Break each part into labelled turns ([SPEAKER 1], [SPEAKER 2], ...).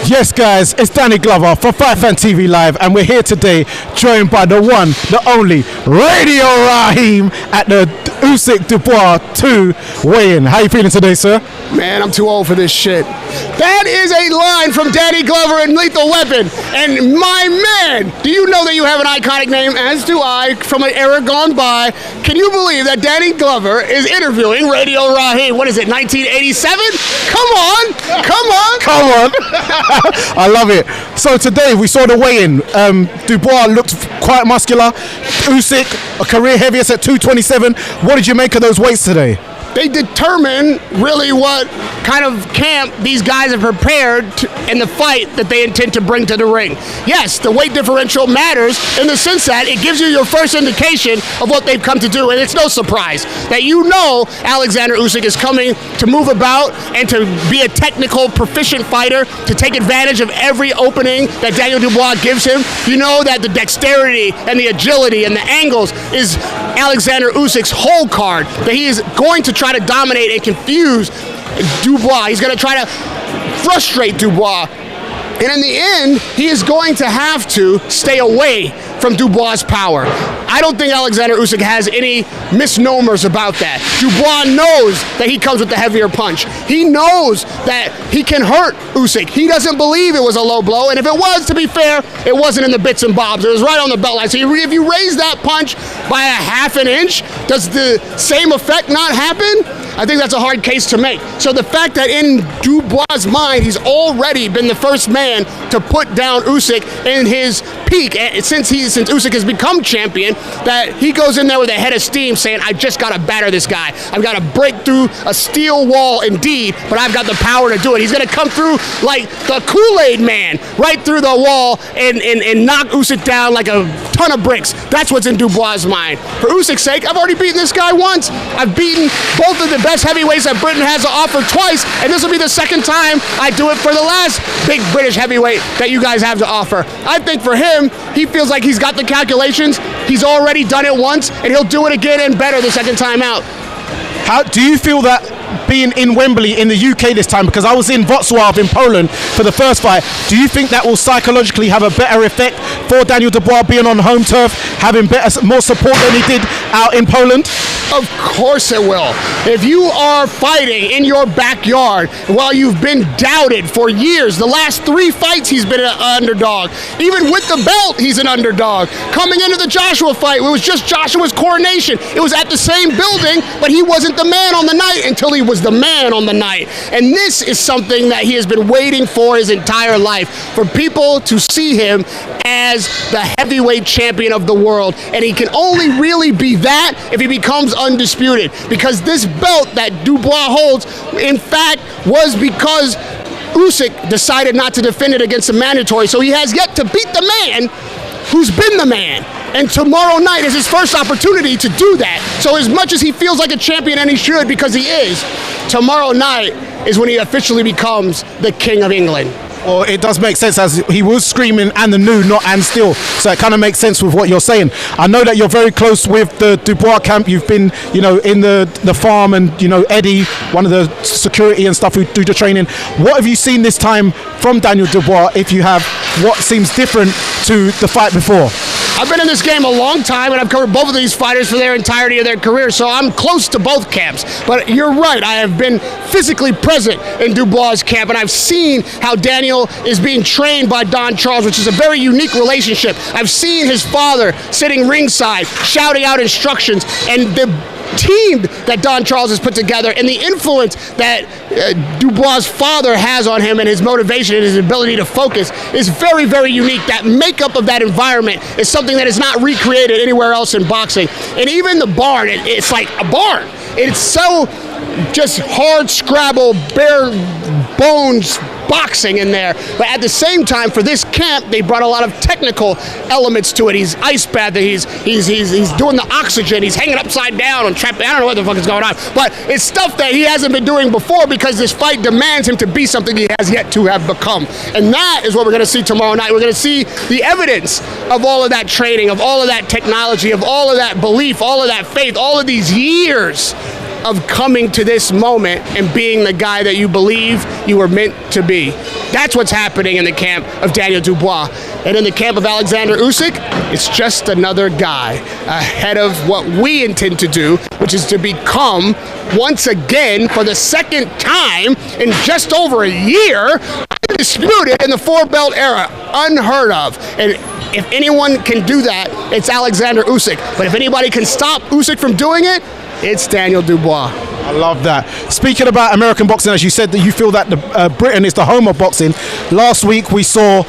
[SPEAKER 1] Yes, guys, it's Danny Glover for Fight Fan TV Live, and we're here today joined by the one, the only, Radio Raheem at the Usyk Dubois 2 weigh-in. How you feeling today, sir?
[SPEAKER 2] Man, I'm too old for this shit. That is a line from Danny Glover in Lethal Weapon. And my man, do you know that you have an iconic name, as do I, from an era gone by? Can you believe that Danny Glover is interviewing Radio Raheem? What is it, 1987? Come on.
[SPEAKER 1] I love it. So today we saw the weigh-in. Dubois looked quite muscular. Usyk, a career heaviest at 227. What did you make of those weights today?
[SPEAKER 2] They determine really what kind of camp these guys have prepared in the fight that they intend to bring to the ring. Yes, the weight differential matters in the sense that it gives you your first indication of what they've come to do, and it's no surprise that you know Alexander Usyk is coming to move about and to be a technical, proficient fighter, to take advantage of every opening that Daniel Dubois gives him. You know that the dexterity and the agility and the angles is Alexander Usyk's whole card, that he is going to try to dominate and confuse Dubois. He's going to try to frustrate Dubois. And in the end, he is going to have to stay away from Dubois' power. I don't think Alexander Usyk has any misnomers about that. Dubois knows that he comes with the heavier punch. He knows that he can hurt Usyk. He doesn't believe it was a low blow, and if it was, to be fair, it wasn't in the bits and bobs. It was right on the belt line. So if you raise that punch by a half an inch, does the same effect not happen? I think that's a hard case to make. So the fact that in Dubois' mind, he's already been the first man to put down Usyk in his peak, and since Usyk has become champion, that he goes in there with a head of steam saying, I just got to batter this guy. I've got to break through a steel wall indeed, but I've got the power to do it. He's going to come through like the Kool-Aid man, right through the wall and knock Usyk down like a ton of bricks. That's what's in Dubois' mind. For Usyk's sake, I've already beaten this guy once. I've beaten both of the best heavyweights that Britain has to offer twice, and this will be the second time I do it for the last big British heavyweight that you guys have to offer. I think for him, he feels like he's got the calculations. He's already done it once, and he'll do it again and better the second time out.
[SPEAKER 1] How do you feel that being in Wembley in the UK this time, because I was in Wrocław in Poland for the first fight, do you think that will psychologically have a better effect for Daniel Dubois being on home turf, having more support than he did out in Poland?
[SPEAKER 2] Of course it will. If you are fighting in your backyard while you've been doubted for years, the last 3 fights he's been an underdog. Even with the belt, he's an underdog. Coming into the Joshua fight, it was just Joshua's coronation. It was at the same building, but he wasn't the man on the night until he was the man on the night. And this is something that he has been waiting for his entire life, for people to see him as the heavyweight champion of the world. And he can only really be that if he becomes undisputed, because this belt that Dubois holds, in fact, was because Usyk decided not to defend it against the mandatory. So he has yet to beat the man who's been the man. And tomorrow night is his first opportunity to do that. So as much as he feels like a champion, and he should because he is, tomorrow night is when he officially becomes the King of England.
[SPEAKER 1] Well, it does make sense, as he was screaming and the new, not and still. So it kind of makes sense with what you're saying. I know that you're very close with the Dubois camp. You've been, in the farm, and, Eddie, one of the security and stuff who do the training. What have you seen this time from Daniel Dubois, if you have, what seems different to the fight before?
[SPEAKER 2] I've been in this game a long time, and I've covered both of these fighters for their entirety of their career, so I'm close to both camps. But you're right, I have been physically present in Dubois' camp, and I've seen how Daniel is being trained by Don Charles, which is a very unique relationship. I've seen his father sitting ringside, shouting out instructions, and the team that Don Charles has put together, and the influence that Dubois' father has on him, and his motivation and his ability to focus is very, very unique. That makeup of that environment is something that is not recreated anywhere else in boxing. And even the barn, it's like a barn. It's so just hard scrabble, bare bones boxing in there. But at the same time, for this camp, they brought a lot of technical elements to it. He's ice bathing, he's doing the oxygen, he's hanging upside down on trap. I don't know what the fuck is going on, but it's stuff that he hasn't been doing before, because this fight demands him to be something he has yet to have become. And that is what we're going to see tomorrow night. We're going to see the evidence of all of that training, of all of that technology, of all of that belief, all of that faith, all of these years of coming to this moment and being the guy that you believe you were meant to be. That's what's happening in the camp of Daniel Dubois. And in the camp of Alexander Usyk, it's just another guy ahead of what we intend to do, which is to become, once again, for the second time in just over a year, undisputed in the four-belt era. Unheard of. And if anyone can do that, it's Alexander Usyk. But if anybody can stop Usyk from doing it, it's Daniel Dubois.
[SPEAKER 1] I love that. Speaking about American boxing, as you said, that you feel that Britain is the home of boxing. Last week we saw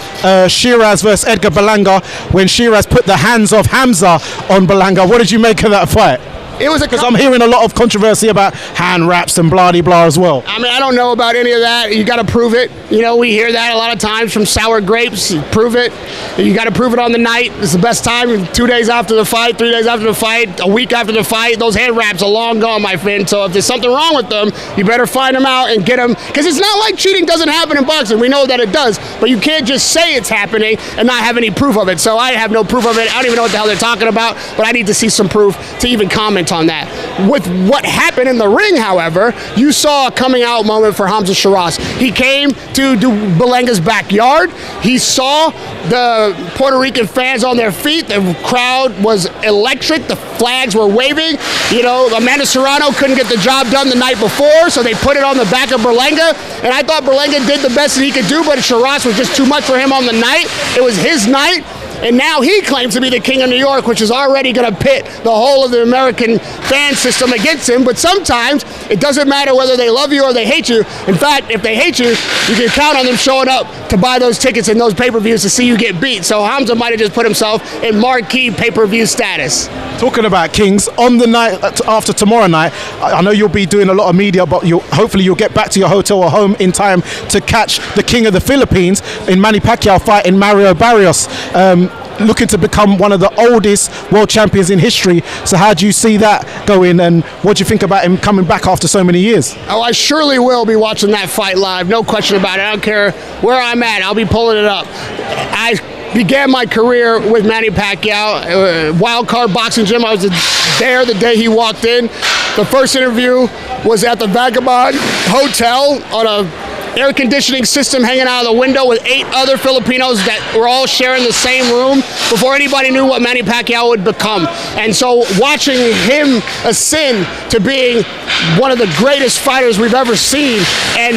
[SPEAKER 1] Sheeraz versus Edgar Berlanga when Sheeraz put the hands of Hamza on Berlanga. What did you make of that fight?
[SPEAKER 2] It was
[SPEAKER 1] because I'm hearing a lot of controversy about hand wraps and blah de blah as well.
[SPEAKER 2] I mean, I don't know about any of that. You got to prove it. You know, we hear that a lot of times from sour grapes. You prove it. You got to prove it on the night. It's the best time. 2 days after the fight, 3 days after the fight, a week after the fight. Those hand wraps are long gone, my friend. So if there's something wrong with them, you better find them out and get them. Because it's not like cheating doesn't happen in boxing. We know that it does. But you can't just say it's happening and not have any proof of it. So I have no proof of it. I don't even know what the hell they're talking about. But I need to see some proof to even comment on that. With what happened in the ring, however, you saw a coming out moment for Hamza Sheeraz. He came to Berlanga's backyard. He saw the Puerto Rican fans on their feet. The crowd was electric. The flags were waving. You know, Amanda Serrano couldn't get the job done the night before, so they put it on the back of Berlanga. And I thought Berlanga did the best that he could do, but Sheeraz was just too much for him on the night. It was his night. And now he claims to be the king of New York, which is already going to pit the whole of the American fan system against him. But sometimes it doesn't matter whether they love you or they hate you. In fact, if they hate you, you can count on them showing up to buy those tickets and those pay-per-views to see you get beat. So Hamza might have just put himself in marquee pay-per-view status.
[SPEAKER 1] Talking about kings, on the night after tomorrow night, I know you'll be doing a lot of media, but hopefully you'll get back to your hotel or home in time to catch the king of the Philippines in Manny Pacquiao fighting Mario Barrios. Looking to become one of the oldest world champions in history. So how do you see that going, and what do you think about him coming back after so many years?
[SPEAKER 2] Oh, I surely will be watching that fight live, no question about it. I don't care where I'm at, I'll be pulling it up. I began my career with Manny Pacquiao, Wild Card Boxing Gym. I was there the day he walked in. The first interview was at the Vagabond Hotel on a air conditioning system hanging out of the window with 8 other Filipinos that were all sharing the same room before anybody knew what Manny Pacquiao would become. And so watching him ascend to being one of the greatest fighters we've ever seen and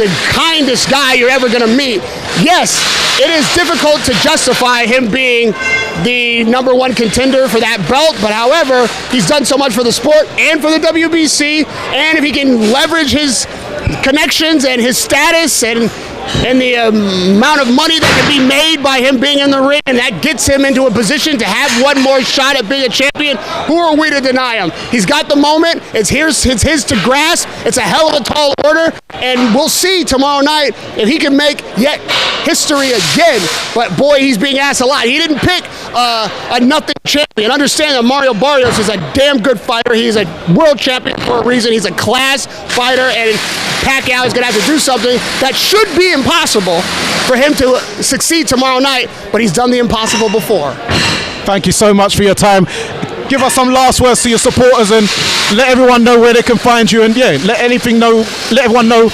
[SPEAKER 2] the kindest guy you're ever going to meet, yes, it is difficult to justify him being the #1 contender for that belt, but however, he's done so much for the sport and for the WBC, and if he can leverage his connections and his status and the amount of money that can be made by him being in the ring, and that gets him into a position to have one more shot at being a champion, who are we to deny him? He's got the moment. It's his to grasp. It's a hell of a tall order, and we'll see tomorrow night if he can make yet history again. But boy, he's being asked a lot. He didn't pick a nothing champion. Understand that Mario Barrios is a damn good fighter. He's a world champion for a reason. He's a class fighter, and Pacquiao is going to have to do something that should be impossible for him to succeed tomorrow night, but he's done the impossible before.
[SPEAKER 1] Thank you so much for your time. Give us some last words to your supporters and let everyone know where they can find you, and yeah, let everyone know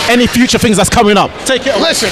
[SPEAKER 1] any future things that's coming up. Take it away.
[SPEAKER 2] Listen,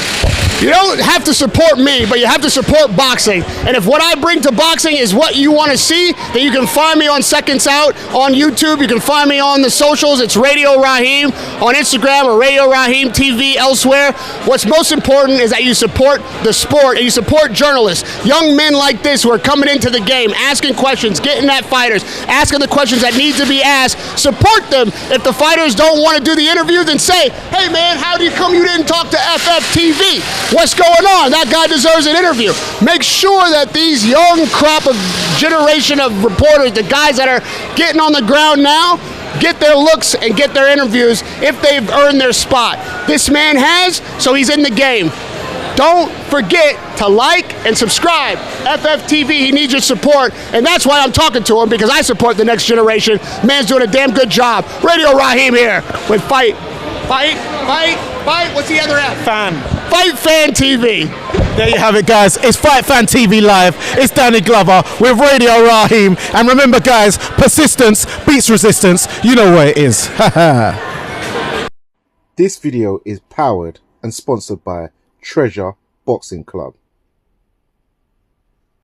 [SPEAKER 2] you don't have to support me, but you have to support boxing. And if what I bring to boxing is what you want to see, then you can find me on Seconds Out on YouTube. You can find me on the socials. It's Radio Raheem on Instagram or Radio Raheem TV elsewhere. What's most important is that you support the sport and you support journalists. Young men like this who are coming into the game, asking questions, getting at fighters, asking the questions that need to be asked. Support them. If the fighters don't want to do the interview, then say, hey man, how do you come you didn't talk to FFTV? What's going on? That guy deserves an interview. Make sure that these young crop of generation of reporters, the guys that are getting on the ground now, get their looks and get their interviews if they've earned their spot. This man has, so he's in the game. Don't forget to like and subscribe. FFTV, he needs your support, and that's why I'm talking to him, because I support the next generation. Man's doing a damn good job. Radio Raheem here with Fight. What's the other F?
[SPEAKER 1] Fan.
[SPEAKER 2] Fight Fan TV.
[SPEAKER 1] There you have it, guys. It's Fight Fan TV Live. It's Danny Glover with Radio Raheem. And remember, guys, persistence beats resistance. You know what it is.
[SPEAKER 3] This video is powered and sponsored by Treasure Boxing Club.